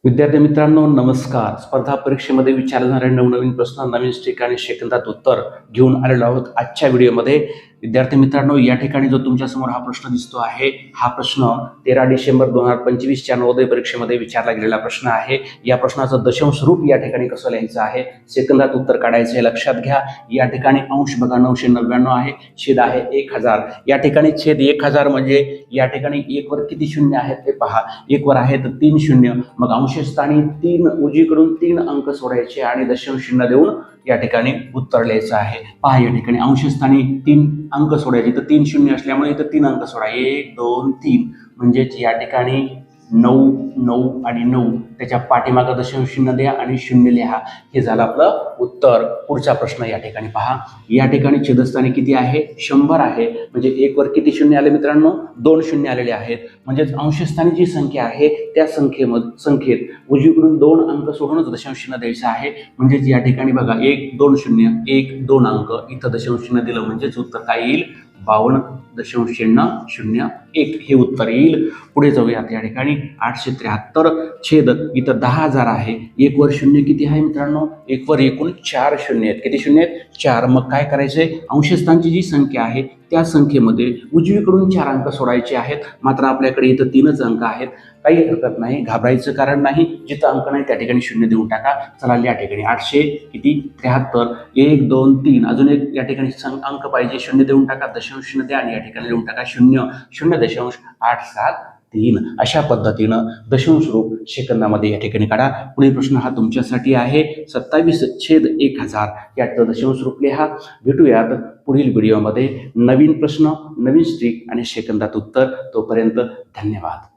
विद्यार्थी मित्रांनो नमस्कार. स्पर्धा परीक्षेमध्ये विचारणारे नवनवीन प्रश्न, नवीन स्ट्रिक आणि सेकंदात उत्तर घेऊन आलेलो आहोत आजच्या व्हिडिओमध्ये. विद्यार्थी मित्रांनो, या ठिकाणी जो तुमच्यासमोर हा प्रश्न दिसतो आहे, हा प्रश्न 13 डिसेंबर 2025च्या नवोदय परीक्षेमध्ये विचारला गेलेला प्रश्न आहे. या प्रश्नाचं दशांश रूप या ठिकाणी कसं लिहायचं आहे, सेकंदात उत्तर काढायचं आहे. लक्षात घ्या, या ठिकाणी अंश बघा 999 आहे, छेद आहे 1000. या ठिकाणी छेद 1000 म्हणजे या ठिकाणी 1 वर किती शून्य आहेत ते पहा. 1 वर आहेत 3 शून्य, मग अंशस्थानी 3 उजवीकडून 3 अंक सोडायचे आणि दशांश चिन्ह देऊन या ठिकाणी उत्तर लिहायचं आहे. पहा, या ठिकाणी अंशस्थानी 3 अंक सोडायचे, तर 3 शून्य असल्यामुळे इथं 3 अंक सोडा, 1 2 3, म्हणजेच या ठिकाणी 9 9 आणि 9, त्याच्या पाठीमागं दशांश चिन्ह द्या आणि शून्य लिहा. हे झालं आपलं उत्तर. पुढचा प्रश्न या ठिकाणी पहा, या ठिकाणी छेदस्थानी किती आहे, 100 आहे. म्हणजे 1 वर किती शून्य आले मित्रांनो, 2 शून्य आलेले आहेत. म्हणजेच अंशस्थानी जी संख्या आहे त्या संख्येत उजवीकडून 2 अंक सोडूनच दशांश चिन्ह द्यायचं आहे. म्हणजेच या ठिकाणी बघा 1 2 0 1 2 अंक, इथं दशांश चिन्ह दिलं म्हणजेच उत्तर काय येईल, 52.001 हे उत्तर येईल. पुढे जाऊयात. या ठिकाणी 873 छेद इथं 10,000 आहे. 1 वर शून्य किती आहे मित्रांनो, 1 वर एकूण 4 शून्य आहेत. किती शून्य आहेत, 4. मग काय करायचंय, अंशस्थानची जी संख्या आहे त्या संख्येमध्ये उजवीकडून 4 अंक सोडायचे आहेत. मात्र आपल्याकडे इथं 3च अंक आहेत. काही हरकत नाही, घाबरायचं कारण नाही. जिथं अंक नाही त्या ठिकाणी शून्य देऊन टाका. चला, या ठिकाणी 873 1 2 3, अजून एक या ठिकाणी अंक पाहिजे, शून्य देऊन टाका, दशांश चिन्ह द्या आणि या ठिकाणी देऊन टाका 0.873. अशा पद्धतीनं दशांश रूप सेकंदामध्ये या ठिकाणी काढा. पुढील प्रश्न हा तुमच्यासाठी आहे, 27/1000 याचं दशांश रूप लिहा. भेटूयात पुढील व्हिडिओमध्ये. नवीन प्रश्न, नवीन स्ट्रिक आणि सेकंदात उत्तर. तोपर्यंत धन्यवाद.